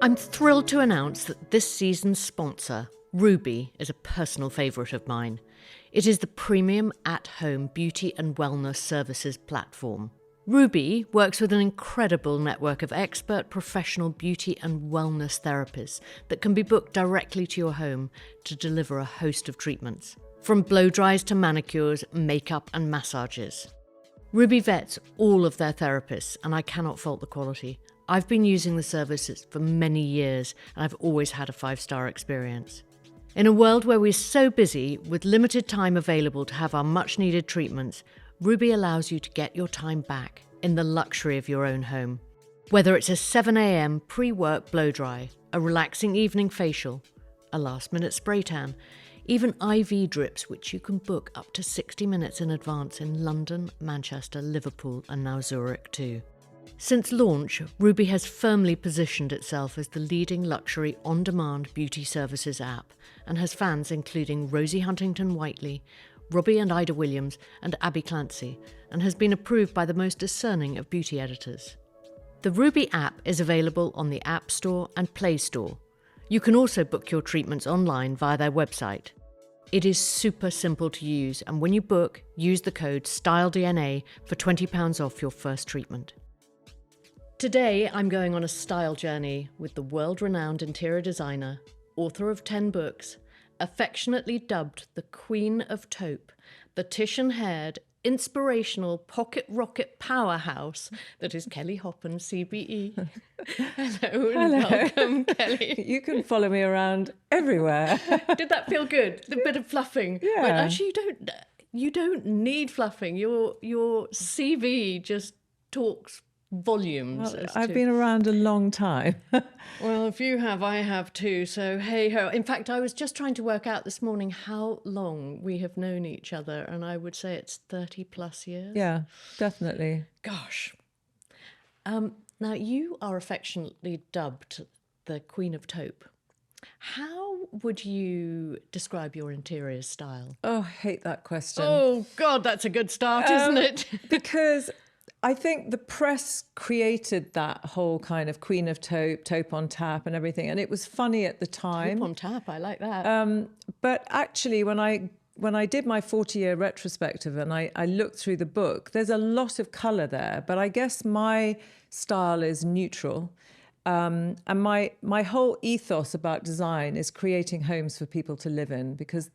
I'm thrilled to announce that this season's sponsor, Ruby, is a personal favourite of mine. It is the premium at-home beauty and wellness services platform. Ruby works with an incredible network of expert professional beauty and wellness therapists that can be booked directly to your home to deliver a host of treatments, from blow dries to manicures, makeup and massages. Ruby vets all of their therapists, and I cannot fault the quality. I've been using the services for many years, and I've always had a 5-star experience. In a world where we're so busy, with limited time available to have our much-needed treatments, Ruby allows you to get your time back in the luxury of your own home. Whether it's a 7 a.m. pre-work blow-dry, a relaxing evening facial, a last-minute spray tan, even IV drips which you can book up to 60 minutes in advance in London, Manchester, Liverpool and now Zurich too. Since launch, Ruby has firmly positioned itself as the leading luxury on-demand beauty services app and has fans including Rosie Huntington-Whiteley, Robbie and Ida Williams and Abby Clancy, and has been approved by the most discerning of beauty editors. The Ruby app is available on the App Store and Play Store. You can also book your treatments online via their website. It is super simple to use, and when you book, use the code STYLEDNA for £20 off your first treatment. Today, I'm going on a style journey with the world-renowned interior designer, author of 10 books, affectionately dubbed the Queen of Taupe, the titian-haired, inspirational pocket rocket powerhouse that is Kelly Hoppen CBE. Hello and welcome, Kelly. You can follow me around everywhere. Did that feel good? The bit of fluffing. Yeah. But actually, you don't need fluffing. Your CV just talks volumes. Well, I've been around a long time. Well, if you have, I have too. So hey ho. In fact, I was just trying to work out this morning how long we have known each other, and I would say it's 30 plus years. Yeah, definitely. Gosh. Now you are affectionately dubbed the Queen of Taupe. How would you describe your interior style? Oh, I hate that question. Oh God, that's a good start, isn't it? Because I think the press created that whole kind of Queen of Taupe, Taupe on tap and everything. And it was funny at the time. Taupe on tap, I like that. But actually, when I did my 40-year retrospective and I looked through the book, there's a lot of colour there. But I guess my style is neutral. And my whole ethos about design is creating homes for people to live in, because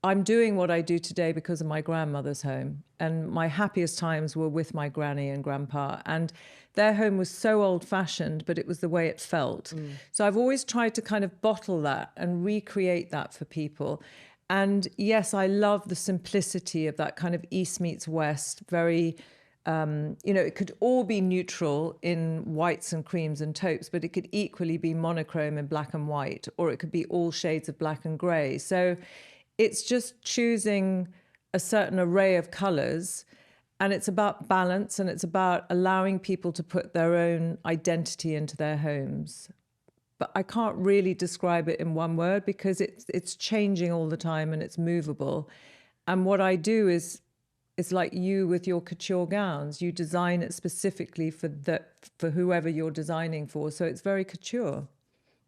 I'm doing what I do today because of my grandmother's home. And my happiest times were with my granny and grandpa. And their home was so old-fashioned, but it was the way it felt. So I've always tried to kind of bottle that and recreate that for people. And yes, I love the simplicity of that kind of East meets West, very... it could all be neutral in whites and creams and taupes, but it could equally be monochrome in black and white, or it could be all shades of black and grey. So it's just choosing a certain array of colours, and it's about balance, and it's about allowing people to put their own identity into their homes. But I can't really describe it in one word because it's changing all the time and it's movable. And what I do is, it's like you with your couture gowns. You design it specifically for whoever you're designing for. So it's very couture.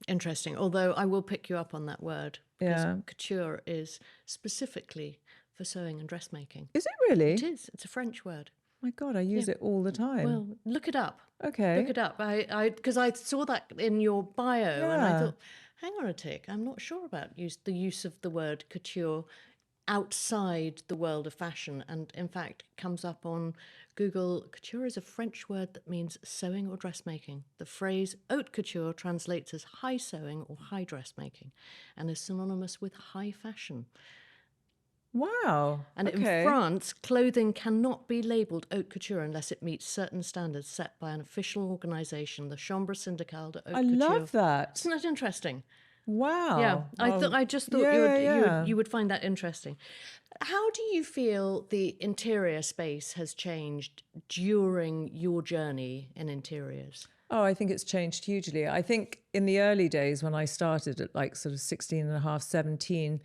Interesting. Although I will pick you up on that word. Because Yeah. couture is specifically for sewing and dressmaking. Is it really? It is. It's a French word. My God, I use it all the time. Well, look it up. Okay. Look it up. Because I saw that in your bio and I Yeah. thought, hang on a tick, I'm not sure about the use of the word couture outside the world of fashion. And in fact, it comes up on Google. Couture is a French word that means sewing or dressmaking. The phrase haute couture translates as high sewing or high dressmaking and is synonymous with high fashion. Wow. And okay. in France, clothing cannot be labelled haute couture unless it meets certain standards set by an official organisation, the Chambre Syndicale de Haute I Couture. love that. Isn't that interesting? Wow. Yeah, I just thought you would find that interesting. How do you feel the interior space has changed during your journey in interiors? Oh, I think it's changed hugely. I think in the early days when I started at like sort of 16 and a half, 17,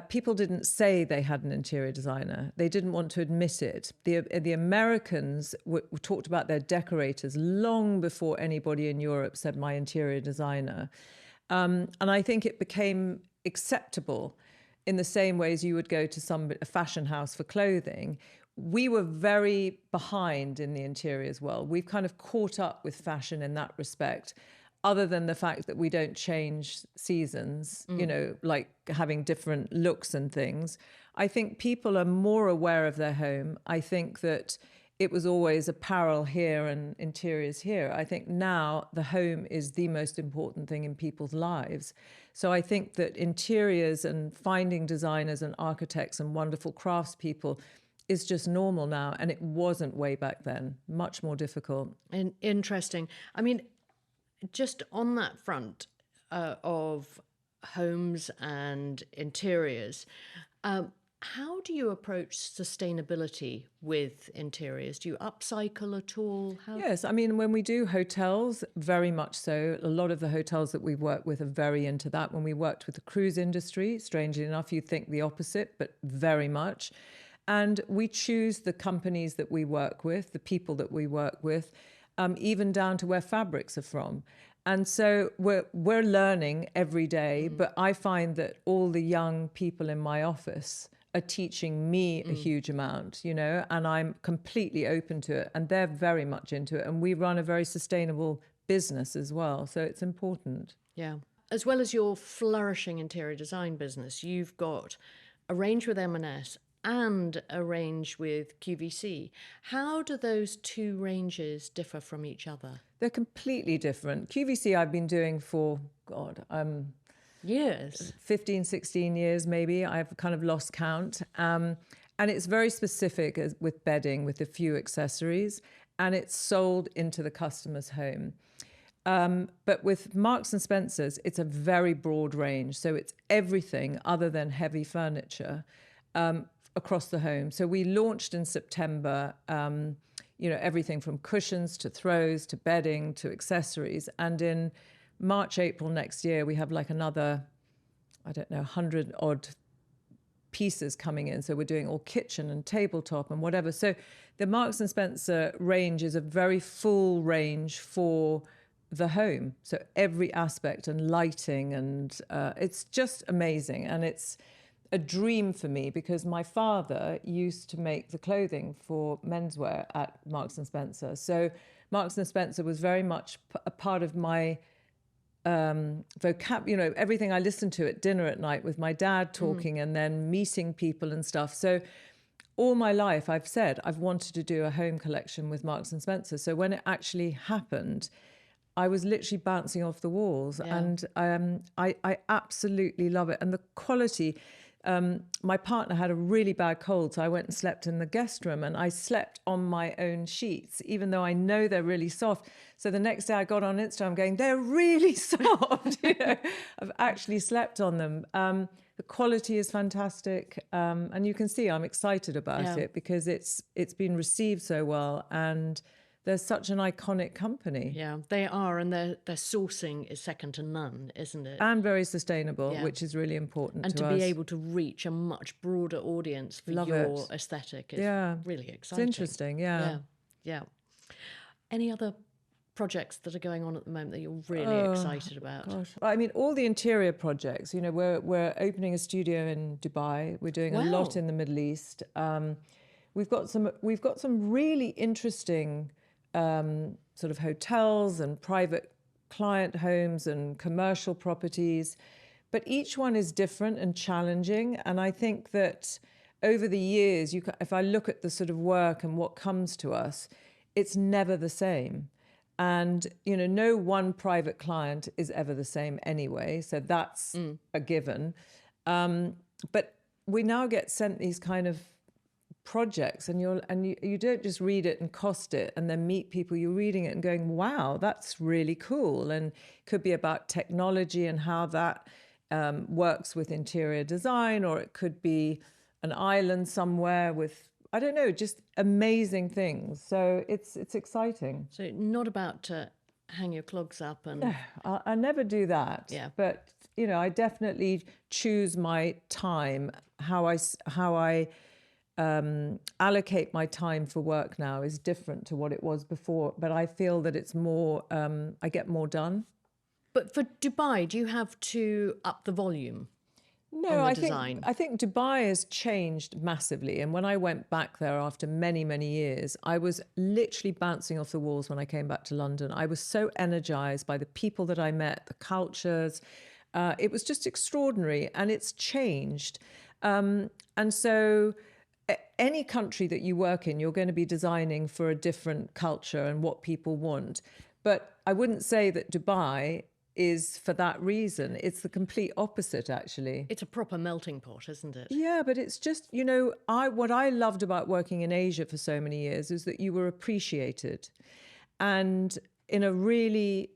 people didn't say they had an interior designer. They didn't want to admit it. The Americans talked about their decorators long before anybody in Europe said my interior designer. And I think it became acceptable in the same way as you would go to a fashion house for clothing. We were very behind in the interiors world. We've kind of caught up with fashion in that respect, other than the fact that we don't change seasons, like having different looks and things. I think people are more aware of their home. I think that it was always apparel here and interiors here. I think now the home is the most important thing in people's lives. So I think that interiors and finding designers and architects and wonderful craftspeople is just normal now. And it wasn't way back then, much more difficult. Interesting. I mean, just on that front of homes and interiors, how do you approach sustainability with interiors? Do you upcycle at all? Yes, I mean, when we do hotels, very much so. A lot of the hotels that we've worked with are very into that. When we worked with the cruise industry, strangely enough, you'd think the opposite, but very much. And we choose the companies that we work with, the people that we work with, even down to where fabrics are from. And so we're learning every day, but I find that all the young people in my office are teaching me a huge amount, and I'm completely open to it, and they're very much into it. And we run a very sustainable business as well, so it's important. Yeah. As well as your flourishing interior design business, you've got a range with M&S and a range with QVC. How do those two ranges differ from each other? They're completely different. QVC I've been doing for, years. 15, 16 years maybe. I've kind of lost count. And it's very specific with bedding, with a few accessories, and it's sold into the customer's home. But with Marks and Spencer's, it's a very broad range. So it's everything other than heavy furniture across the home. So we launched in September, everything from cushions to throws to bedding to accessories. And in March, April next year, we have like another, 100 odd pieces coming in. So we're doing all kitchen and tabletop and whatever. So the Marks and Spencer range is a very full range for the home. So every aspect and lighting, and it's just amazing. And it's a dream for me because my father used to make the clothing for menswear at Marks and Spencer. So Marks and Spencer was very much a part of my vocab, everything I listened to at dinner at night with my dad talking and then meeting people and stuff. So all my life I've said I've wanted to do a home collection with Marks and Spencer. So when it actually happened, I was literally bouncing off the walls. Yeah. And I absolutely love it. And the quality, my partner had a really bad cold, so I went and slept in the guest room, and I slept on my own sheets, even though I know they're really soft. So the next day I got on Instagram going, they're really soft. I've actually slept on them. The quality is fantastic. And you can see I'm excited about it because it's been received so well, and they're such an iconic company. Yeah, they are, and their sourcing is second to none, isn't it? And very sustainable, which is really important and to us. And to be able to reach a much broader audience for your aesthetic is really exciting. It's interesting, Yeah. Any other projects that are going on at the moment that you're really excited about? Gosh. I mean, all the interior projects, we're opening a studio in Dubai. We're doing a lot in the Middle East. We've got some really interesting sort of hotels and private client homes and commercial properties, but each one is different and challenging. And I think that over the years, if I look at the sort of work and what comes to us, it's never the same. And, no one private client is ever the same anyway. So that's a given. But we now get sent these kind of projects, and you don't just read it and cost it and then meet people. You're reading it and going, wow, that's really cool. And it could be about technology and how that works with interior design, or it could be an island somewhere with, I don't know, just amazing things. So it's exciting. So not about to hang your clogs up and... No, I never do that. Yeah. But I definitely choose my time. How I allocate my time for work now is different to what it was before. But I feel that it's more. I get more done. But for Dubai, do you have to up the volume No, on the I design? think Dubai has changed massively. And when I went back there after many, many years, I was literally bouncing off the walls when I came back to London. I was so energized by the people that I met, the cultures. It was just extraordinary, and it's changed. And so any country that you work in, you're going to be designing for a different culture and what people want. But I wouldn't say that Dubai is for that reason. It's the complete opposite, actually. It's a proper melting pot, isn't it? Yeah, but it's just, what I loved about working in Asia for so many years is that you were appreciated, and in a really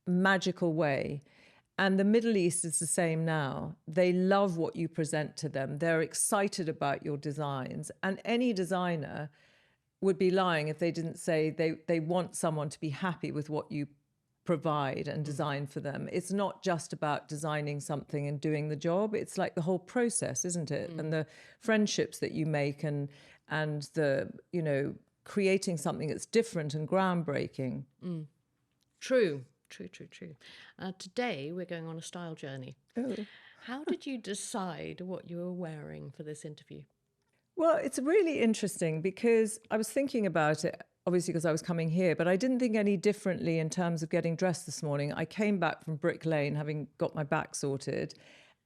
magical way. And the Middle East is the same now. They love what you present to them. They're excited about your designs. And any designer would be lying if they didn't say they want someone to be happy with what you provide and design for them. It's not just about designing something and doing the job. It's like the whole process, isn't it? And the friendships that you make, and the, creating something that's different and groundbreaking. True. Today, we're going on a style journey. Oh. How did you decide what you were wearing for this interview? Well, it's really interesting because I was thinking about it, obviously because I was coming here, but I didn't think any differently in terms of getting dressed this morning. I came back from Brick Lane having got my back sorted,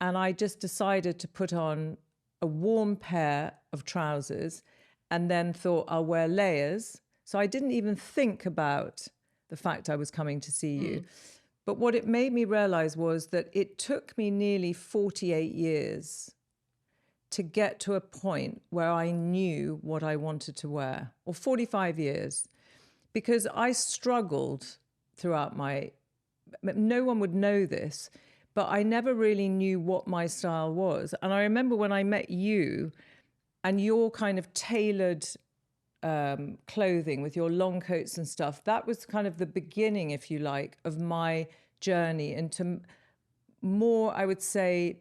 and I just decided to put on a warm pair of trousers and then thought I'll wear layers. So I didn't even think about the fact I was coming to see you. But what it made me realize was that it took me nearly 48 years to get to a point where I knew what I wanted to wear, or 45 years, because I struggled throughout no one would know this, but I never really knew what my style was. And I remember when I met you and your kind of tailored clothing with your long coats and stuff, that was kind of the beginning, if you like, of my journey into more, I would say,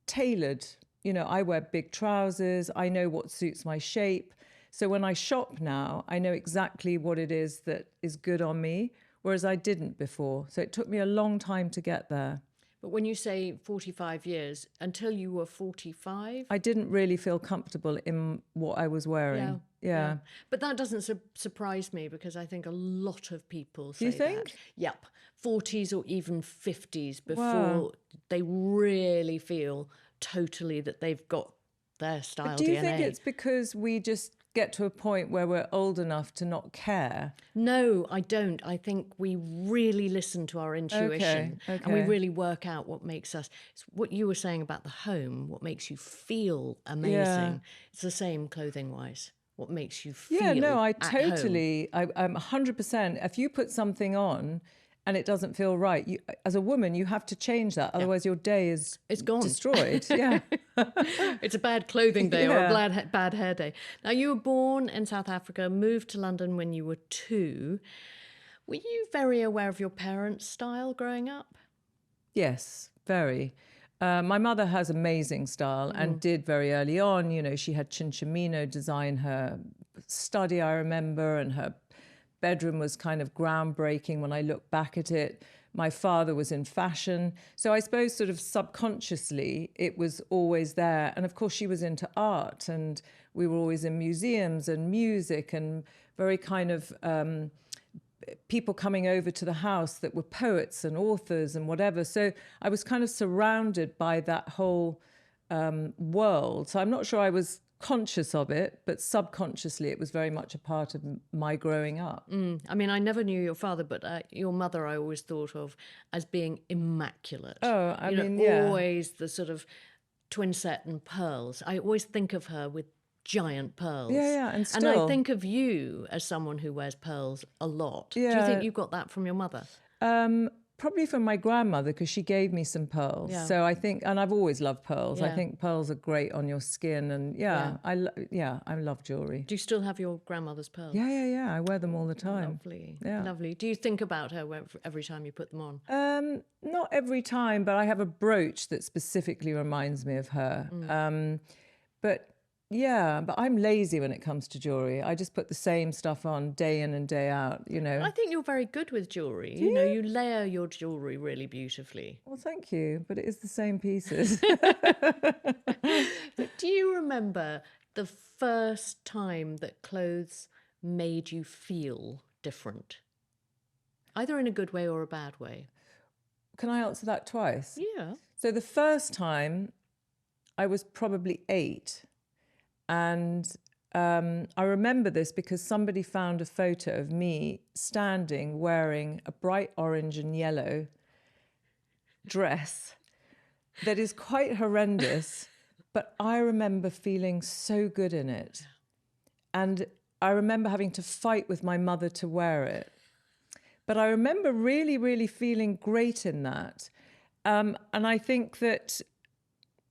tailored. I wear big trousers. I know what suits my shape. So when I shop now, I know exactly what it is that is good on me, whereas I didn't before. So it took me a long time to get there. But when you say 45 years, until you were 45? I didn't really feel comfortable in what I was wearing. Yeah. But that doesn't surprise me, because I think a lot of people say You think? that. Yep. 40s or even 50s before Wow. they really feel totally that they've got their style But do you DNA. think it's because we just get to a point where we're old enough to not care? No, I don't. I think we really listen to our intuition, and we okay. really work out what makes us. It's what you were saying about the home, what makes you feel amazing. Yeah. It's the same clothing-wise. What makes you feel Yeah, no, I at home. totally, I'm 100%. If you put something on and it doesn't feel right, as a woman, you have to change that. Otherwise, your day is It's gone. destroyed. Yeah. It's a bad clothing day or a Yeah. bad hair day. Now, you were born in South Africa, moved to London when you were 2. Were you very aware of your parents' style growing up? Yes, very. My mother has amazing style and did very early on. She had Cinciamino design her study, I remember, and her bedroom was kind of groundbreaking when I look back at it. My father was in fashion. So I suppose sort of subconsciously it was always there. And of course she was into art, and we were always in museums and music, and very kind of people coming over to the house that were poets and authors and whatever. So I was kind of surrounded by that whole world. So I'm not sure I was conscious of it, but subconsciously it was very much a part of my growing up. I mean, I never knew your father, but your mother I always thought of as being immaculate. Oh, I mean, yeah. Always the sort of twin set and pearls. I always think of her with giant pearls. Yeah, and And still. I think of you as someone who wears pearls a lot. Do you Yeah. think you got that from your mother? probably from my grandmother, because she gave me some pearls. Yeah. So I think, and I've always loved pearls. I Yeah. think pearls are great on your skin, and I love jewelry. Do you still have your grandmother's pearls? Yeah. I wear them all the time. Lovely. Yeah. Lovely. Do you think about her every time you put them on? Not every time, but I have a brooch that specifically reminds me of her. But I'm lazy when it comes to jewelry. I just put the same stuff on day in and day out, you know. I think you're very good with jewelry. You know, you layer your jewelry really beautifully. Well, thank you, but it is the same pieces. Do you remember the first time that clothes made you feel different? Either in a good way or a bad way. Can I answer that twice? Yeah. So the first time, I was probably 8. And I remember this because somebody found a photo of me standing wearing a bright orange and yellow dress that is quite horrendous, but I remember feeling so good in it. And I remember having to fight with my mother to wear it. But I remember really, really feeling great in that. And I think that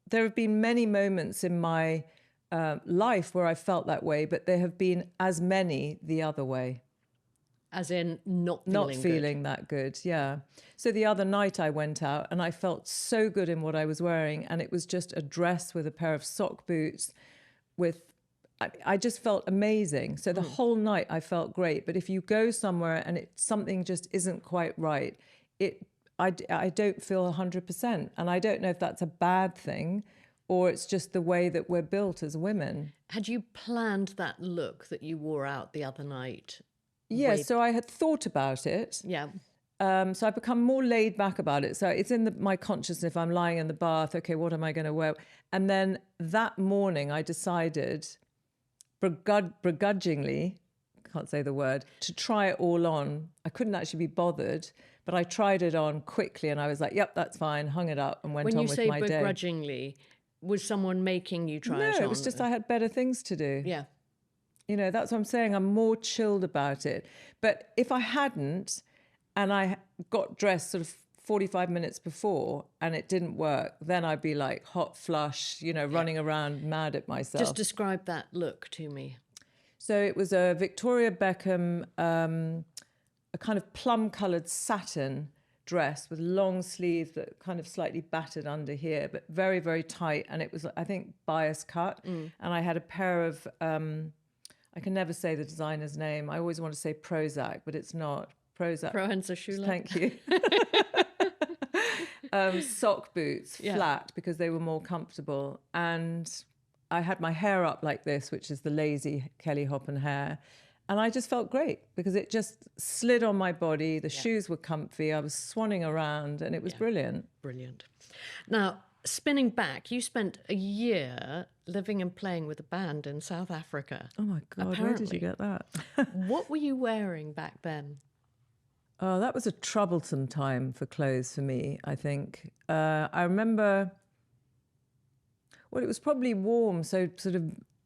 there have been many moments in my life where I felt that way, but there have been as many the other way. As in not feeling that good, yeah. So the other night I went out and I felt so good in what I was wearing, and it was just a dress with a pair of sock boots I just felt amazing. So the whole night I felt great. But if you go somewhere and something just isn't quite right, I don't feel 100%. And I don't know if that's a bad thing or it's just the way that we're built as women. Had you planned that look that you wore out the other night? Yeah, so I had thought about it. Yeah. So I've become more laid back about it. So it's in my consciousness. If I'm lying in the bath, okay, what am I going to wear? And then that morning I decided, begrudgingly, can't say the word, to try it all on. I couldn't actually be bothered, but I tried it on quickly and I was like, yep, that's fine, hung it up and went on with my day. When you say begrudgingly, was someone making you try it on? No, it was just I had better things to do. Yeah. You know, that's what I'm saying. I'm more chilled about it. But if I hadn't, and I got dressed sort of 45 minutes before and it didn't work, then I'd be like hot flush, you know, running around mad at myself. Just describe that look to me. So it was a Victoria Beckham, a kind of plum-coloured satin dress with long sleeves that kind of slightly battered under here, but very, very tight. And it was, I think, bias cut. And I had a pair of, I can never say the designer's name. I always want to say Prozac, but it's not. Prozac. Provenza-Schüler. Thank you. Sock boots, flat, because they were more comfortable. And I had my hair up like this, which is the lazy Kelly Hoppen hair. And I just felt great because it just slid on my body. The shoes were comfy. I was swanning around and it was brilliant. Brilliant. Now, spinning back, you spent a year living and playing with a band in South Africa. Oh my God, Where did you get that? What were you wearing back then? Oh, that was a troublesome time for clothes for me, I think. I remember, well, it was probably warm, so sort of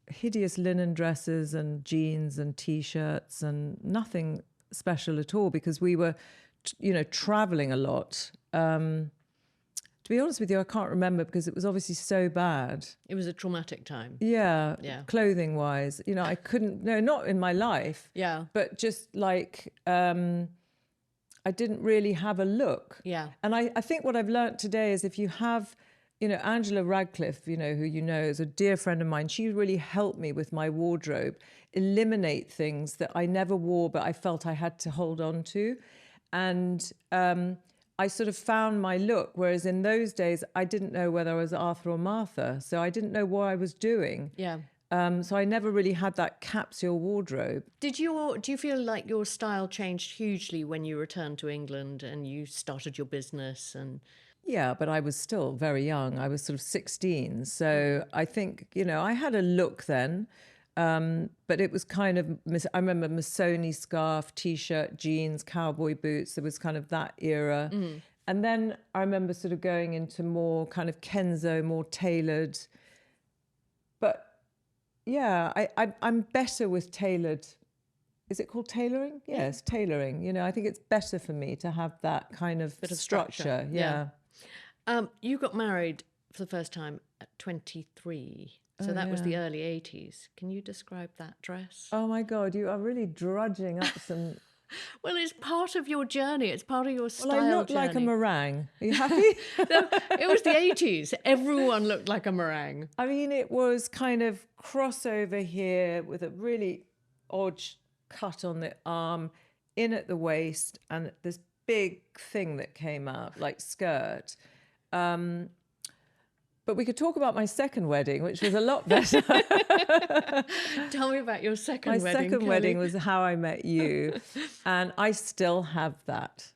hideous linen dresses and jeans and T-shirts and nothing special at all because we were, you know, traveling a lot. To be honest with you, I can't remember because it was obviously so bad. It was a traumatic time. Yeah. Clothing-wise. You know, I couldn't, no, not in my life. Yeah. But just like... I didn't really have a look. Yeah. And I think what I've learnt today is if you have, you know, Angela Radcliffe, you know, who you know is a dear friend of mine, she really helped me with my wardrobe, eliminate things that I never wore, but I felt I had to hold on to. And I sort of found my look, whereas in those days, I didn't know whether I was Arthur or Martha. So I didn't know what I was doing. Yeah. So I never really had that capsule wardrobe. Do you feel like your style changed hugely when you returned to England and you started your business? And yeah, but I was still very young. I was sort of 16. So I think, you know, I had a look then, but it was kind of, I remember Missoni scarf, T-shirt, jeans, cowboy boots. There was kind of that era. And then I remember sort of going into more kind of Kenzo, more tailored. But yeah, I'm better with tailored is it called tailoring? Yes, tailoring. You know, I think it's better for me to have that kind of Bit of structure. Yeah. You got married for the first time at 23. So that was the early 80s. Can you describe that dress? Oh my God, you are really drudging up some. Well, it's part of your journey. It's part of your style Well, I look journey. like a meringue. Are you happy? No, it was the 80s. Everyone looked like a meringue. I mean, it was kind of crossover here with a really odd cut on the arm, in at the waist, and this big thing that came out like skirt. But we could talk about my second wedding, which was a lot better. Tell me about your second My wedding, second Kelly. wedding was How I Met You, and I still have that.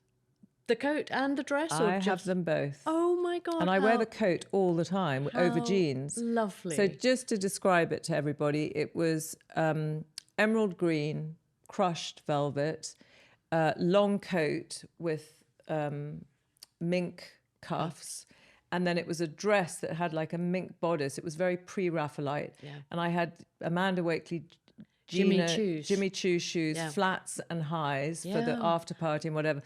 The coat and the dress? Or I just... have them both. Oh my God. And I wear the coat all the time over jeans. Lovely. So just to describe it to everybody, it was emerald green, crushed velvet, long coat with mink cuffs. And then it was a dress that had like a mink bodice. It was very pre-Raphaelite. Yeah. And I had Amanda Wakeley, Jimmy Choo's shoes, flats and highs for the Yeah. after party and whatever.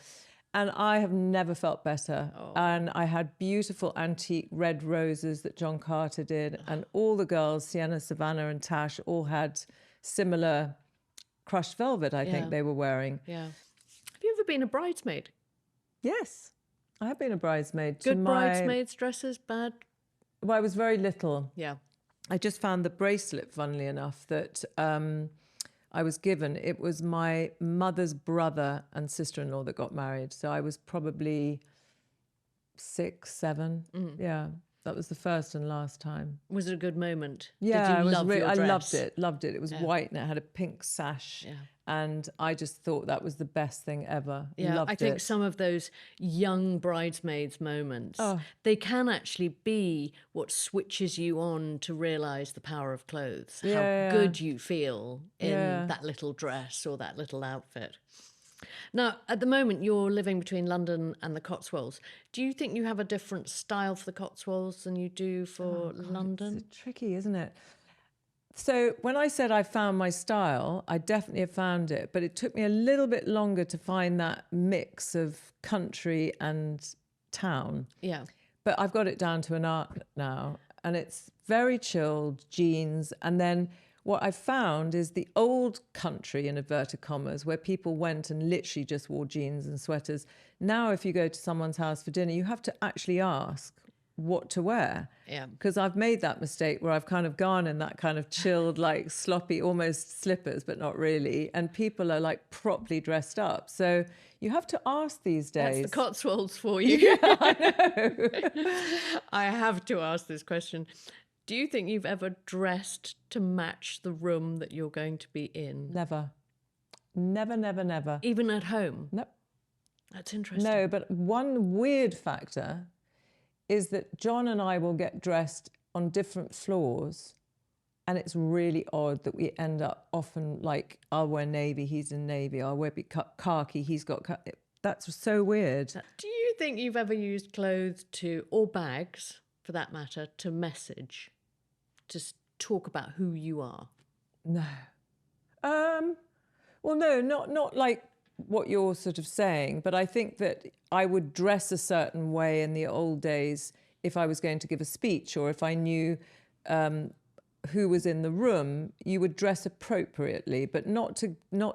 And I have never felt better. And I had beautiful antique red roses that John Carter did. And all the girls, Sienna, Savannah and Tash, all had similar crushed velvet, I think they were wearing. Yeah. Have you ever been a bridesmaid? Yes, I have been a bridesmaid. Good bridesmaids dresses, bad? Well, I was very little. Yeah. I just found the bracelet, funnily enough, that I was given. It was my mother's brother and sister-in-law that got married. So I was probably 6, 7. Yeah, that was the first and last time. Was it a good moment? Yeah, Did you love your I dress? loved it. It was white and it had a pink sash. Yeah. And I just thought that was the best thing ever. Yeah, Loved I think it. some of those young bridesmaids moments, they can actually be what switches you on to realise the power of clothes, how good you feel in that little dress or that little outfit. Now, at the moment, you're living between London and the Cotswolds. Do you think you have a different style for the Cotswolds than you do for London? It's tricky, isn't it? So when I said I found my style, I definitely have found it, but it took me a little bit longer to find that mix of country and town. Yeah. But I've got it down to an art now, and it's very chilled, jeans. And then what I've found is the old country, in inverted commas, where people went and literally just wore jeans and sweaters. Now, if you go to someone's house for dinner, you have to actually ask what to wear. Yeah. Because I've made that mistake where I've kind of gone in that kind of chilled, like sloppy, almost slippers, but not really. And people are like properly dressed up. So you have to ask these days. That's the Cotswolds for you. Yeah, I know. I have to ask this question. Do you think you've ever dressed to match the room that you're going to be in? Never. Never, never, never. Even at home? Nope. That's interesting. No, but one weird factor is that John and I will get dressed on different floors, and it's really odd that we end up often like, I'll wear navy, he's in navy, I'll wear khaki, he's got khaki. That's so weird. Do you think you've ever used clothes to, or bags for that matter, to message, to talk about who you are? No. Well, no, not like what you're sort of saying, but I think that I would dress a certain way in the old days if I was going to give a speech, or if I knew who was in the room. You would dress appropriately, but not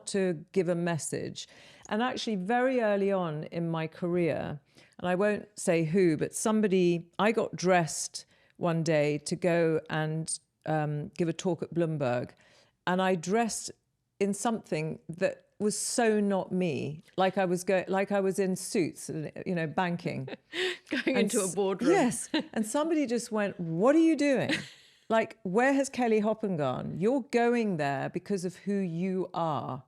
to give a message. And actually, very early on in my career, and I won't say who, but I got dressed one day to go and give a talk at Bloomberg, and I dressed in something that was so not me, like I was in suits, banking, Going into a boardroom. Yes, and somebody just went, "What are you doing? Like, where has Kelly Hoppen gone? You're going there because of who you are.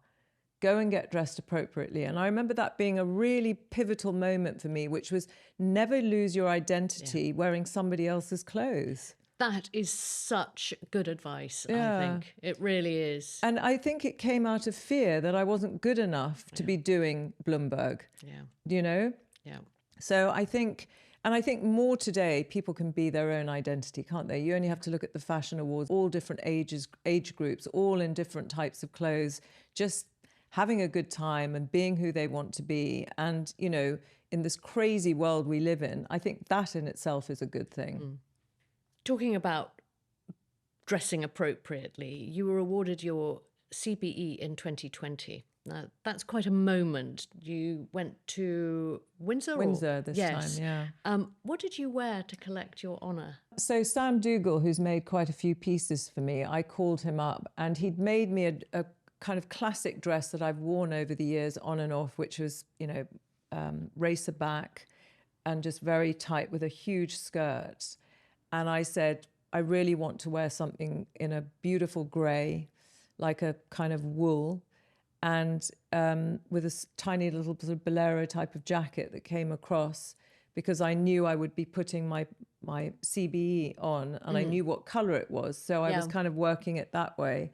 Go and get dressed appropriately." And I remember that being a really pivotal moment for me, which was never lose your identity wearing somebody else's clothes. That is such good advice, I think. It really is. And I think it came out of fear that I wasn't good enough to be doing Bloomberg. Yeah. You know? Yeah. So I think more today, people can be their own identity, can't they? You only have to look at the fashion awards, all different age groups, all in different types of clothes, just having a good time and being who they want to be. And, you know, in this crazy world we live in, I think that in itself is a good thing. Talking about dressing appropriately, you were awarded your CBE in 2020. Now, that's quite a moment. You went to Windsor? Windsor this yes. time, yeah. What did you wear to collect your honour? So Sam Dougal, who's made quite a few pieces for me, I called him up and he'd made me a kind of classic dress that I've worn over the years on and off, which was, you know, racer back and just very tight with a huge skirt. And I said, I really want to wear something in a beautiful grey, like a kind of wool, and with a tiny little sort of bolero type of jacket that came across, because I knew I would be putting my CBE on, and I knew what colour it was. So I was kind of working it that way.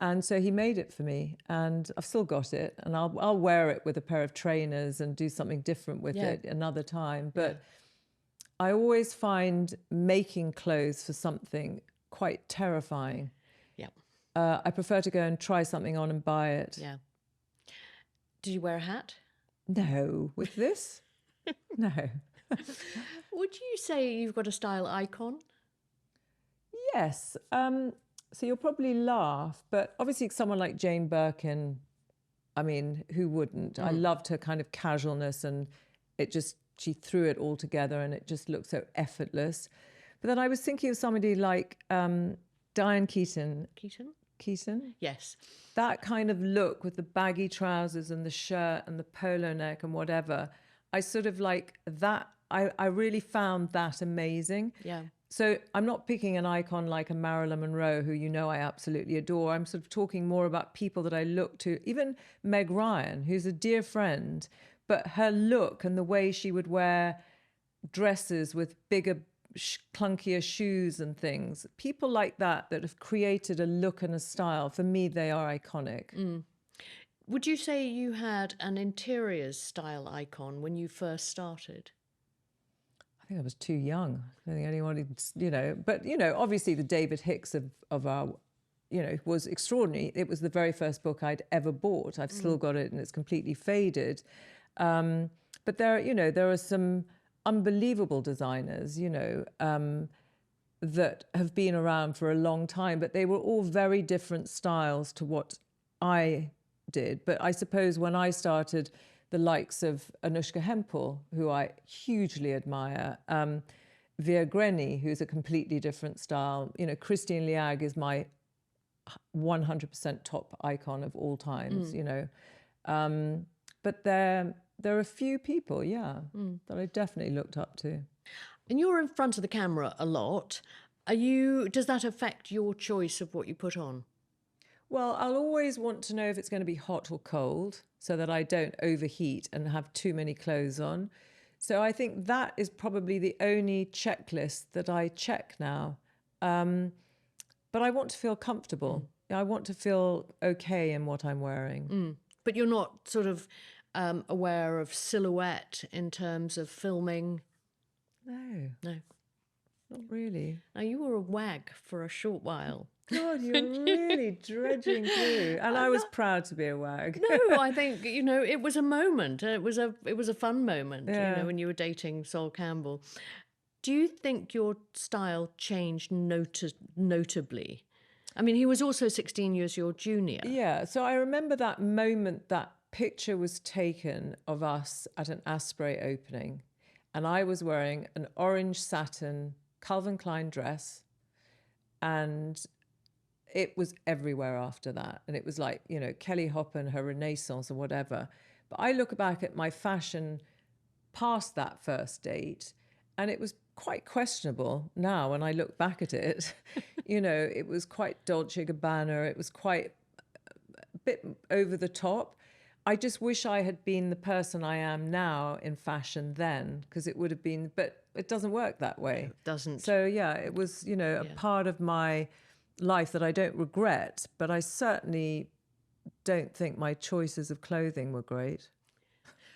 And so he made it for me, and I've still got it, and I'll wear it with a pair of trainers and do something different with it another time. But I always find making clothes for something quite terrifying. Yeah. I prefer to go and try something on and buy it. Yeah. Did you wear a hat? No. With this? No. Would you say you've got a style icon? Yes. So you'll probably laugh, but obviously someone like Jane Birkin, I mean, who wouldn't? I loved her kind of casualness, and she threw it all together and it just looked so effortless. But then I was thinking of somebody like Diane Keaton. Keaton? Yes. That kind of look with the baggy trousers and the shirt and the polo neck and whatever. I sort of like that. I really found that amazing. Yeah. So I'm not picking an icon like a Marilyn Monroe, who you know I absolutely adore. I'm sort of talking more about people that I look to. Even Meg Ryan, who's a dear friend, but her look and the way she would wear dresses with bigger, clunkier shoes and things. People like that have created a look and a style. For me, they are iconic. Would you say you had an interiors style icon when you first started? I think I was too young. I don't think anyone, you know, but, you know, obviously the David Hicks of our, you know, was extraordinary. It was the very first book I'd ever bought. I've still got it and it's completely faded. But there are some unbelievable designers, you know, that have been around for a long time, but they were all very different styles to what I did. But I suppose when I started, the likes of Anushka Hempel, who I hugely admire, Via Grenny, who's a completely different style. You know, Christine Liag is my 100% top icon of all times, you know. But there are a few people, that I definitely looked up to. And you're in front of the camera a lot. Does that affect your choice of what you put on? Well, I'll always want to know if it's going to be hot or cold, so that I don't overheat and have too many clothes on. So I think that is probably the only checklist that I check now. But I want to feel comfortable. I want to feel okay in what I'm wearing. But you're not sort of aware of silhouette in terms of filming? No, No. not really. Now, you were a wag for a short while. God, you're really dredging through. And I was proud to be a wag. No, I think, you know, it was a moment. It was a fun moment, you Yeah. know, when you were dating Sol Campbell. Do you think your style changed notably? I mean, he was also 16 years your junior. Yeah, so I remember that moment that picture was taken of us at an Asprey opening, and I was wearing an orange satin Calvin Klein dress, and it was everywhere after that. And it was like, you know, Kelly Hoppen, her Renaissance or whatever. But I look back at my fashion past that first date, and it was quite questionable now when I look back at it. You know, it was quite Dolce & Gabbana. It was quite a bit over the top. I just wish I had been the person I am now in fashion then, because it would have been, but it doesn't work that way. It doesn't. So yeah, it was, you know, a part of my life that I don't regret, but I certainly don't think my choices of clothing were great.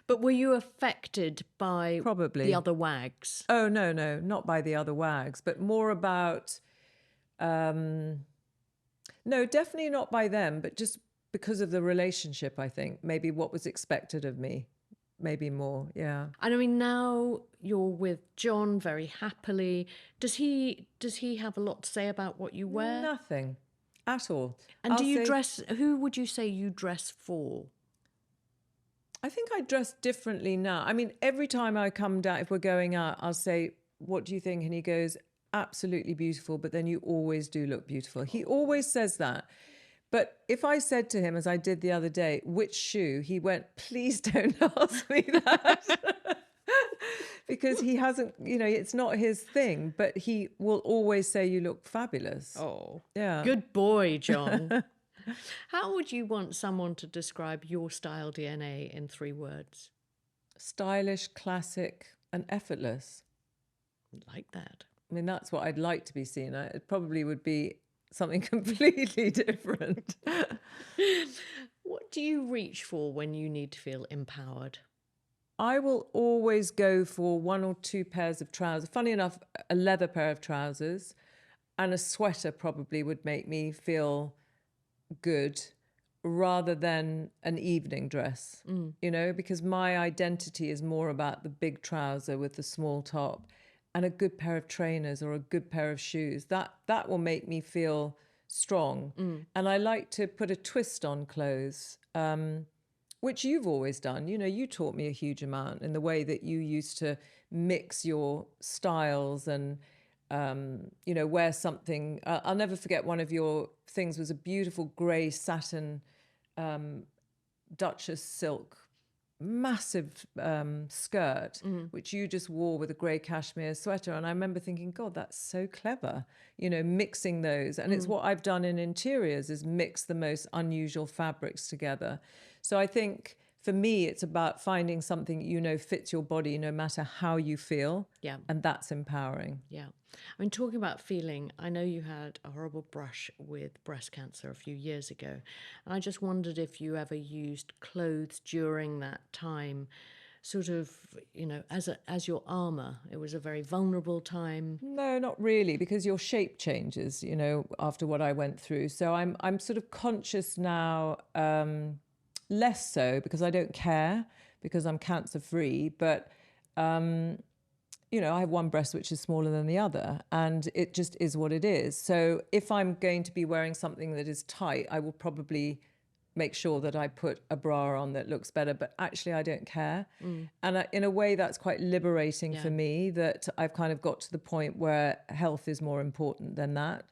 But were you affected by Probably the other wags? Oh, no, not by the other wags, but more about, no, definitely not by them, but just because of the relationship, I think. Maybe what was expected of me. Maybe more, yeah. And I mean, now you're with John very happily. Does he have a lot to say about what you wear? Nothing at all. And do you dress, who would you say you dress for? I think I dress differently now. I mean, every time I come down, if we're going out, I'll say, what do you think? And he goes, absolutely beautiful, but then you always do look beautiful. He always says that. But if I said to him, as I did the other day, which shoe, he went, please don't ask me that. Because he hasn't, it's not his thing, but he will always say you look fabulous. Oh, yeah. Good boy, John. How would you want someone to describe your style DNA in 3 words? Stylish, classic, and effortless. Like that. I mean, that's what I'd like to be seen. It probably would be something completely different. What do you reach for when you need to feel empowered? I will always go for 1 or 2 pairs of trousers. Funny enough, a leather pair of trousers and a sweater probably would make me feel good rather than an evening dress, because my identity is more about the big trouser with the small top and a good pair of trainers or a good pair of shoes. That will make me feel strong. And I like to put a twist on clothes, which you've always done. You taught me a huge amount in the way that you used to mix your styles and, wear something. I'll never forget one of your things was a beautiful grey satin Duchess silk, massive skirt, which you just wore with a grey cashmere sweater. And I remember thinking, God, that's so clever, mixing those. And it's what I've done in interiors is mix the most unusual fabrics together. So I think for me, it's about finding something fits your body no matter how you feel. Yeah. And that's empowering. Yeah. I mean, talking about feeling, I know you had a horrible brush with breast cancer a few years ago. And I just wondered if you ever used clothes during that time, sort of, as your armor. It was a very vulnerable time. No, not really, because your shape changes, after what I went through. So I'm sort of conscious now, less so because I don't care, because I'm cancer free, but I have one breast which is smaller than the other, and it just is what it is. So if I'm going to be wearing something that is tight, I will probably make sure that I put a bra on that looks better, but actually I don't care. And in a way that's quite liberating for me, that I've kind of got to the point where health is more important than that.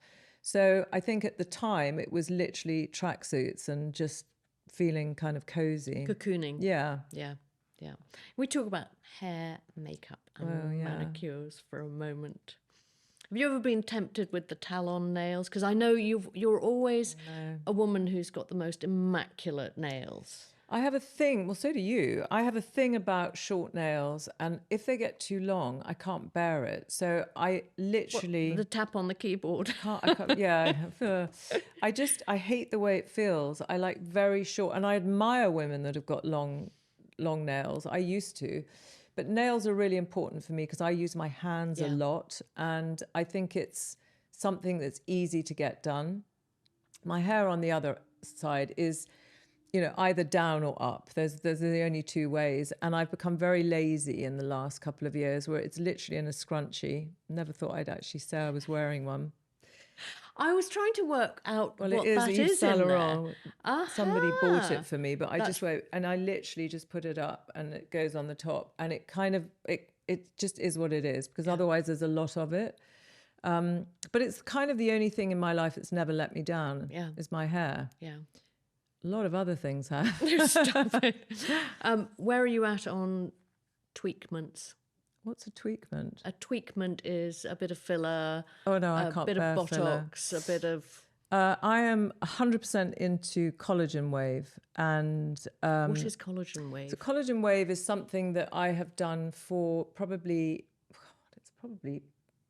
So I think at the time it was literally tracksuits and just feeling kind of cozy. Cocooning. Yeah. Yeah. Yeah. We talk about hair, makeup and manicures for a moment. Have you ever been tempted with the talon nails? Because I know you're always a woman who's got the most immaculate nails. I have a thing, well, so do you. I have a thing about short nails, and if they get too long, I can't bear it. So I literally... The tap on the keyboard. I can't, yeah. I hate the way it feels. I like very short, and I admire women that have got long nails. I used to. But nails are really important for me because I use my hands a lot, and I think it's something that's easy to get done. My hair on the other side is, either down or up. There's the only 2 ways. And I've become very lazy in the last couple of years where it's literally in a scrunchie. Never thought I'd actually say I was wearing one. I was trying to work out what it is that Yves is Saint in Laurent. there. Somebody bought it for me, but I just wear, and I literally just put it up and it goes on the top, and it kind of it just is what it is, because otherwise there's a lot of it. But it's kind of the only thing in my life that's never let me down. Is my hair. Yeah. A lot of other things have. Stop it. Where are you at on tweakments? What's a tweakment? A tweakment is a bit of filler. Oh no, I can't bear bear Botox, filler. A bit of. I am 100% into collagen wave, and what is collagen wave? So collagen wave is something that I have done for probably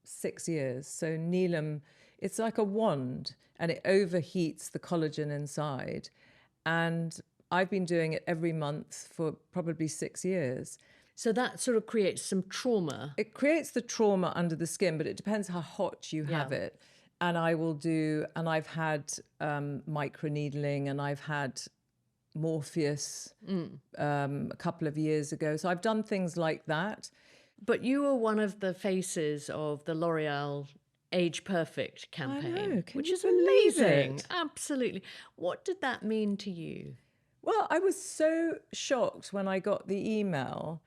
6 years. So Neelam, it's like a wand, and it overheats the collagen inside, and I've been doing it every month for probably 6 years. So that sort of creates some trauma. It creates the trauma under the skin, but it depends how hot you have it. and I've had microneedling, and I've had Morpheus a couple of years ago. So I've done things like that. But you were one of the faces of the L'Oreal Age Perfect campaign, I know. Can which you is believe amazing. it? Absolutely. What did that mean to you? Well, I was so shocked when I got the email,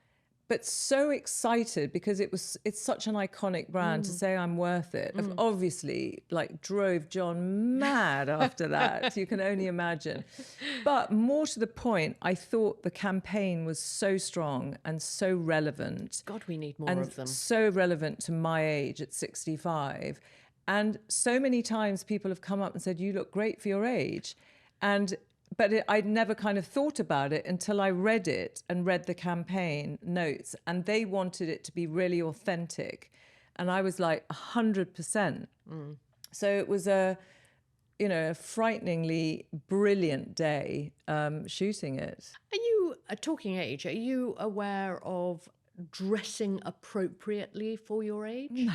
but so excited because it's such an iconic brand to say I'm worth it. Obviously, like, drove John mad after that. You can only imagine. But more to the point, I thought the campaign was so strong and so relevant. God, we need more and of them. so relevant to my age at 65. And so many times people have come up and said, you look great for your age. I'd never kind of thought about it until I read it and read the campaign notes, and they wanted it to be really authentic. And I was like 100%. So it was a frighteningly brilliant day shooting it. Are you, talking age, are you aware of dressing appropriately for your age?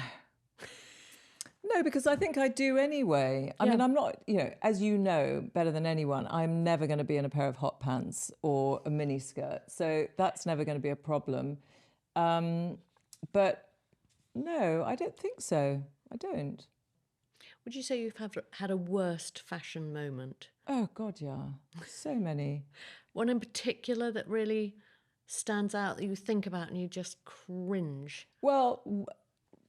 No, because I think I do anyway. I mean, I'm not, as you know better than anyone, I'm never going to be in a pair of hot pants or a mini skirt. So that's never going to be a problem. But no, I don't think so. I don't. Would you say you've had a worst fashion moment? Oh, God, yeah. So many. One in particular that really stands out that you think about and you just cringe? Well,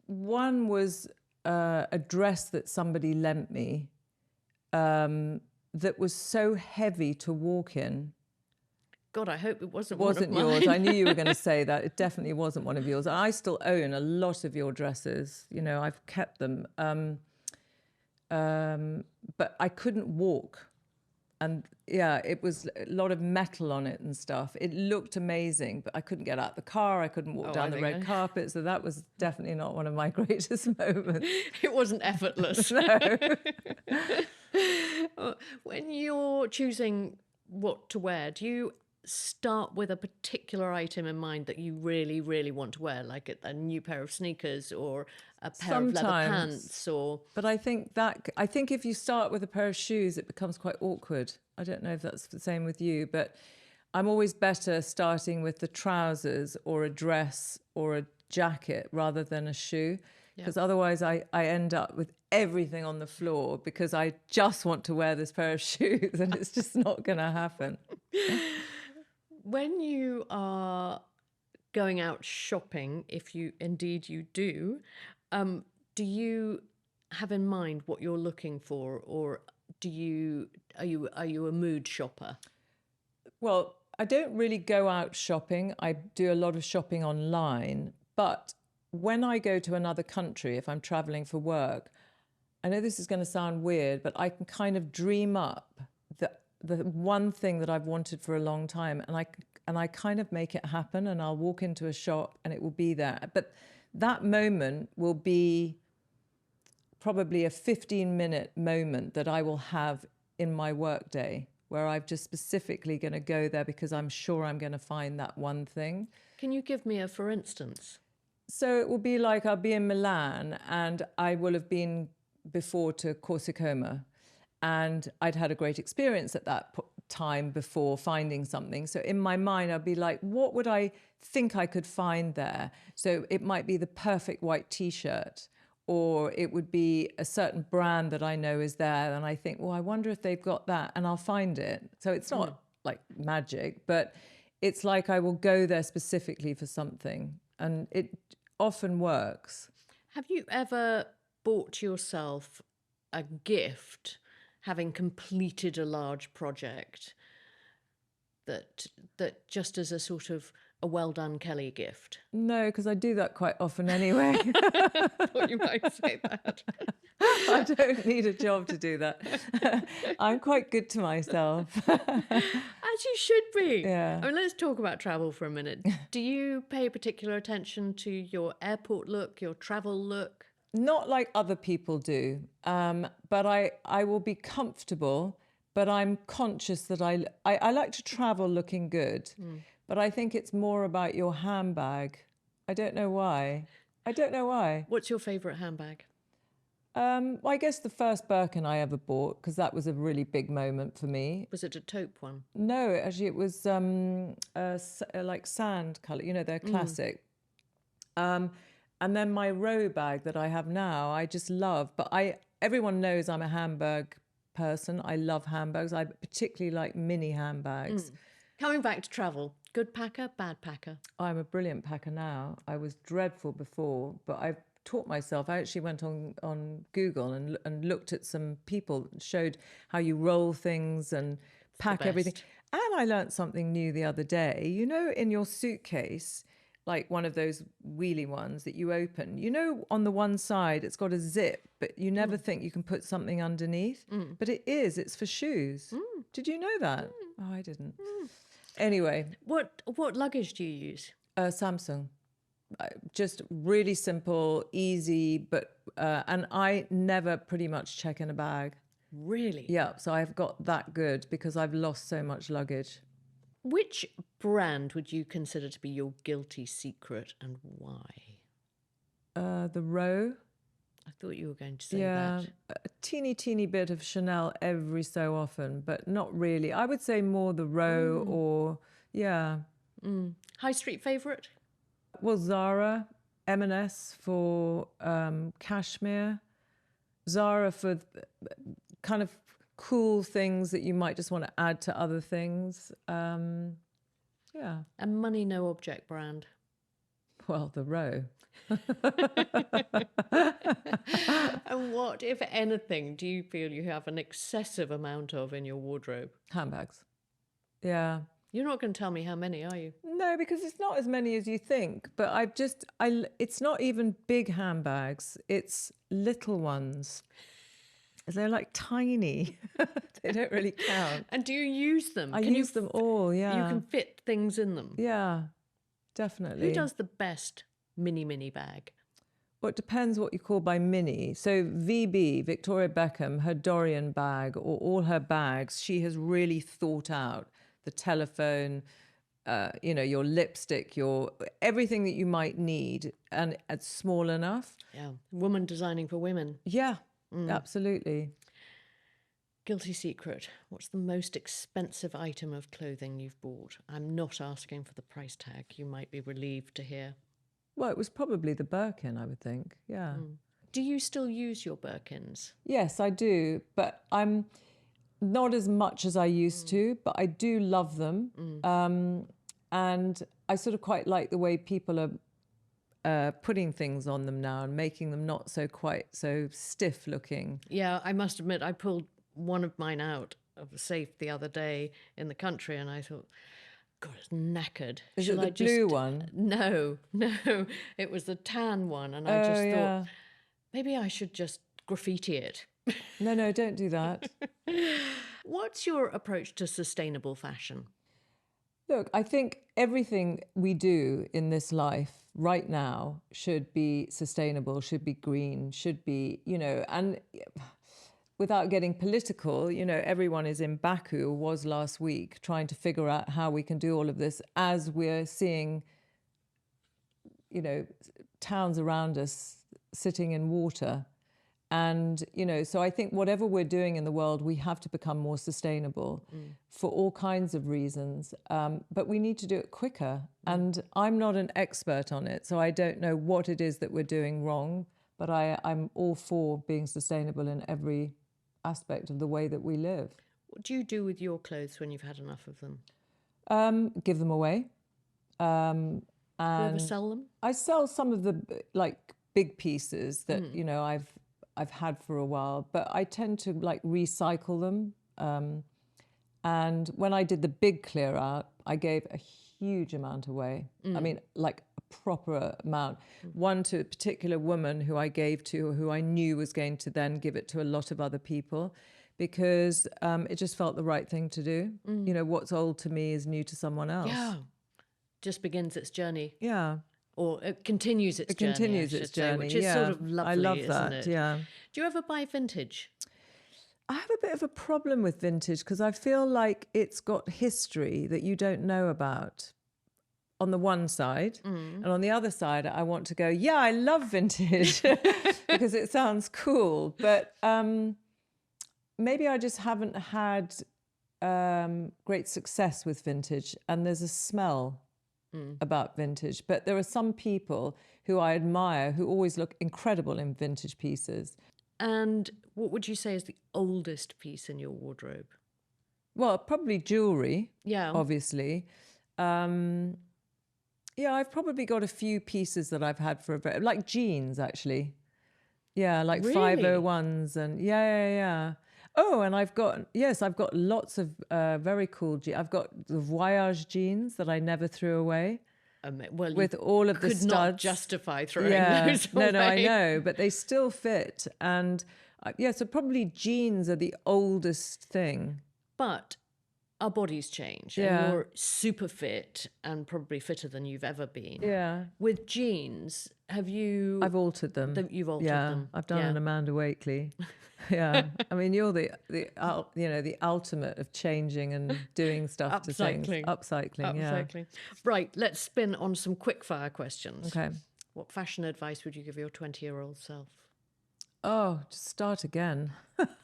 one was a dress that somebody lent me that was so heavy to walk in. God, I hope it wasn't Wasn't one of mine. yours. I knew you were going to say that. It definitely wasn't one of yours. And I still own a lot of your dresses. I've kept them. But I couldn't walk. And yeah, it was a lot of metal on it and stuff. It looked amazing, but I couldn't get out the car. I couldn't walk down the red carpet. So that was definitely not one of my greatest moments. It wasn't effortless. No. When you're choosing what to wear, do you start with a particular item in mind that you really, really want to wear, like a new pair of sneakers or a pair of leather pants? But I think if you start with a pair of shoes, it becomes quite awkward. I don't know if that's the same with you, but I'm always better starting with the trousers or a dress or a jacket rather than a shoe, because otherwise I end up with everything on the floor because I just want to wear this pair of shoes and it's just not going to happen. When you are going out shopping, if you indeed you do you have in mind what you're looking for, or are you a mood shopper? Well, I don't really go out shopping. I do a lot of shopping online, but when I go to another country, if I'm traveling for work, I know this is going to sound weird, but I can kind of dream up the one thing that I've wanted for a long time, and I kind of make it happen, and I'll walk into a shop and it will be there. But that moment will be probably a 15-minute moment that I will have in my workday, where I'm just specifically going to go there because I'm sure I'm going to find that one thing. Can you give me a for instance? So it will be like I'll be in Milan and I will have been before to Corsicoma, and I'd had a great experience at that time before finding something. So in my mind, I'll be like, what would I think I could find there? So it might be the perfect white T-shirt, or it would be a certain brand that I know is there. And I think, well, I wonder if they've got that, and I'll find it. So it's not like magic, but it's like I will go there specifically for something. And it often works. Have you ever bought yourself a gift, having completed a large project, that just as a sort of a well done Kelly gift? No, because I do that quite often anyway. I thought you might say that. I don't need a job to do that. I'm quite good to myself. As you should be. Yeah. I mean, let's talk about travel for a minute. Do you pay particular attention to your airport look, your travel look? Not like other people do, but I will be comfortable, but I'm conscious that I like to travel looking good, but I think it's more about your handbag. I don't know why. What's your favourite handbag? Well, I guess the first Birkin I ever bought, because that was a really big moment for me. Was it a taupe one? No, actually, it was like sand colour. You know, they're classic. And then my row bag that I have now, I just love. But everyone knows I'm a handbag person. I love handbags. I particularly like mini handbags. Coming back to travel, good packer, bad packer? I'm a brilliant packer now. I was dreadful before, but I've taught myself. I actually went on Google and looked at some people, showed how you roll things and pack everything. And I learnt something new the other day. You know, in your suitcase, like one of those wheelie ones that you open, you know, on the one side, it's got a zip, but you never think you can put something underneath. But it's for shoes. Did you know that? Oh, I didn't. Anyway. What luggage do you use? Samsung. Just really simple, easy, but and I never pretty much check in a bag. Really? Yeah, so I've got that good because I've lost so much luggage. Which brand would you consider to be your guilty secret and why? The Row. I thought you were going to say that. A teeny bit of Chanel every so often, but not really. I would say more the Row or, High street favourite? Well, Zara, M&S for cashmere, Zara for kind of cool things that you might just want to add to other things. And money no object brand? Well, the Row. And what, if anything, do you feel you have an excessive amount of in your wardrobe? Handbags. Yeah. You're not going to tell me how many, are you? No, because it's not as many as you think. But it's not even big handbags. It's little ones. They're like tiny. They don't really count. And do you use them? I use them all, yeah. You can fit things in them? Yeah, definitely. Who does the best mini bag? Well, it depends what you call by mini. So VB, Victoria Beckham, her Dorian bag or all her bags, she has really thought out the telephone, your lipstick, your everything that you might need, and it's small enough. Yeah, woman designing for women. Yeah, absolutely. Guilty secret. What's the most expensive item of clothing you've bought? I'm not asking for the price tag. You might be relieved to hear. Well, it was probably the Birkin, I would think. Yeah. Do you still use your Birkins? Yes, I do, but I'm not as much as I used to, but I do love them. And I sort of quite like the way people are putting things on them now and making them not quite so stiff looking. Yeah, I must admit, I pulled one of mine out of the safe the other day in the country and I thought, God, it's knackered. Is it the blue one? No. It was the tan one. And I just thought, maybe I should just graffiti it. No, don't do that. What's your approach to sustainable fashion? Look, I think everything we do in this life right now should be sustainable, should be green, should be, and without getting political, everyone is in Baku, or was last week, trying to figure out how we can do all of this as we're seeing, towns around us sitting in water. And, so I think whatever we're doing in the world, we have to become more sustainable for all kinds of reasons. But we need to do it quicker. And I'm not an expert on it, so I don't know what it is that we're doing wrong. But I'm all for being sustainable in every aspect of the way that we live. What do you do with your clothes when you've had enough of them? Give them away. Do you ever sell them? I sell some of the big pieces that I've had for a while, but I tend to recycle them. And when I did the big clear out, I gave a huge amount away. I mean, a proper amount. One to a particular woman who I gave to, who I knew was going to then give it to a lot of other people, because it just felt the right thing to do. What's old to me is new to someone else. Yeah, just begins its journey. Yeah. Or it continues its journey. It continues its journey, which is sort of lovely. I love that. Isn't it? Yeah. Do you ever buy vintage? I have a bit of a problem with vintage because I feel like it's got history that you don't know about. on the one side, and on the other side, I want to go, yeah, I love vintage because it sounds cool. But maybe I just haven't had great success with vintage, and there's a smell about vintage. But there are some people who I admire who always look incredible in vintage pieces. And what would you say is the oldest piece in your wardrobe? Well, probably jewelry, Yeah. obviously. Yeah, I've probably got a few pieces that I've had for a very, like jeans, actually. Yeah, like Really? 501s and yeah. Oh, and I've got lots of very cool jeans. I've got the voyage jeans that I never threw away. Well, with all of the could studs. not justify throwing those away. No, I know, but they still fit. And so probably jeans are the oldest thing. But our bodies change, Yeah. and you're super fit and probably fitter than you've ever been. Yeah. With jeans, have you... I've altered them. You've altered them. I've done an Amanda Wakeley. Yeah. I mean, you're the ultimate of changing and doing stuff to things. Upcycling. Right, let's spin on some quick fire questions. Okay. What fashion advice would you give your 20-year-old self? Oh, just start again.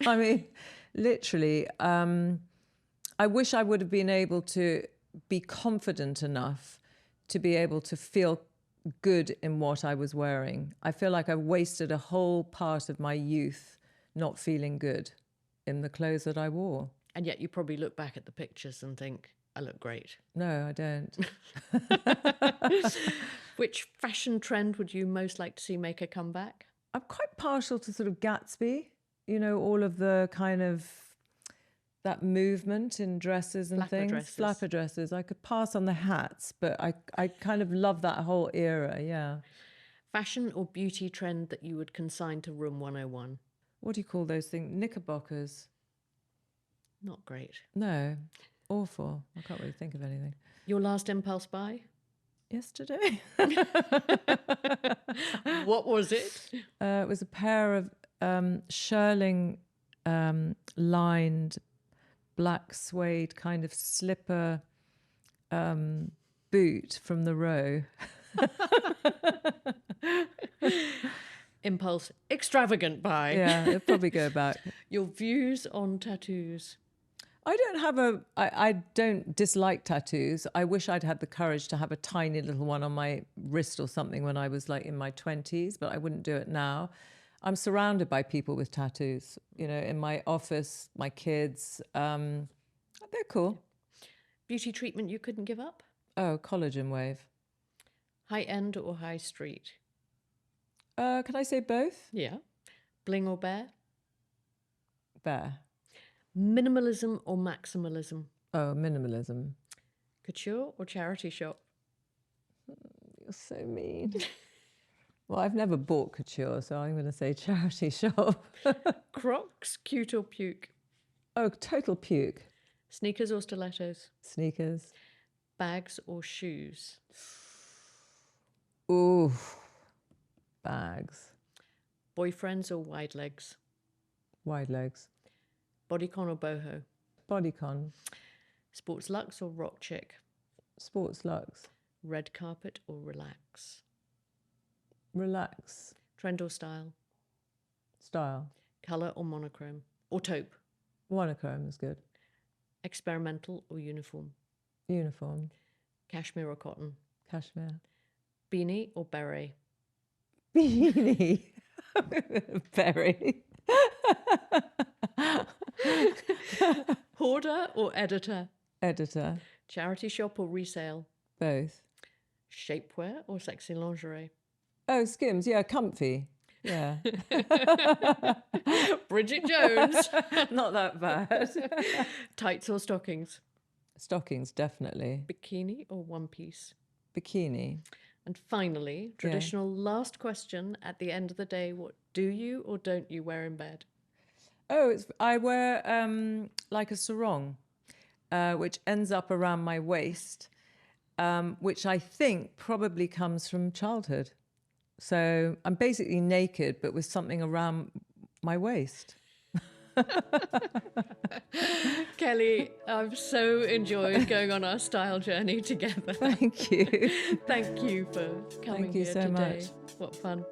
I mean, literally, I wish I would have been able to be confident enough to be able to feel good in what I was wearing. I feel like I wasted a whole part of my youth not feeling good in the clothes that I wore. And yet you probably look back at the pictures and think, I look great. No, I don't. Which fashion trend would you most like to see make a comeback? I'm quite partial to sort of Gatsby, all of the kind of that movement in dresses and flapper dresses. I could pass on the hats, but I kind of love that whole era, yeah. Fashion or beauty trend that you would consign to Room 101? What do you call those things? Knickerbockers. Not great. No, awful. I can't really think of anything. Your last impulse buy? Yesterday. What was it? It was a pair of shearling lined black suede kind of slipper boot from the Row. Impulse extravagant buy. Yeah, it'll probably go back. Your views on tattoos? I don't dislike tattoos. I wish I'd had the courage to have a tiny little one on my wrist or something when I was like in my 20s, but I wouldn't do it now. I'm surrounded by people with tattoos, in my office, my kids. They're cool. Beauty treatment you couldn't give up? Oh, collagen wave. High end or high street? Can I say both? Yeah. Bling or bear? Bear. Minimalism or maximalism? Oh, minimalism. Couture or charity shop? You're so mean. Well, I've never bought couture, so I'm going to say charity shop. Crocs, cute or puke? Oh, total puke. Sneakers or stilettos? Sneakers. Bags or shoes? Ooh, bags. Boyfriends or wide legs? Wide legs. Bodycon or boho? Bodycon. Sports luxe or rock chick? Sports luxe. Red carpet or relax? Relax. Trend or style? Style. Colour or monochrome? Or taupe? Monochrome is good. Experimental or uniform? Uniform. Cashmere or cotton? Cashmere. Beanie or beret? Beanie. Beret. Hoarder or editor? Editor. Charity shop or resale? Both. Shapewear or sexy lingerie? Oh, Skims. Yeah, comfy. Yeah. Bridget Jones. Not that bad. Tights or stockings? Stockings, definitely. Bikini or one piece? Bikini. And finally, traditional last question at the end of the day, what do you or don't you wear in bed? Oh, I wear like a sarong, which ends up around my waist, which I think probably comes from childhood. So I'm basically naked, but with something around my waist. Kelly, I've so enjoyed going on our style journey together. Thank you. Thank you for coming Thank you here so today. much. What fun.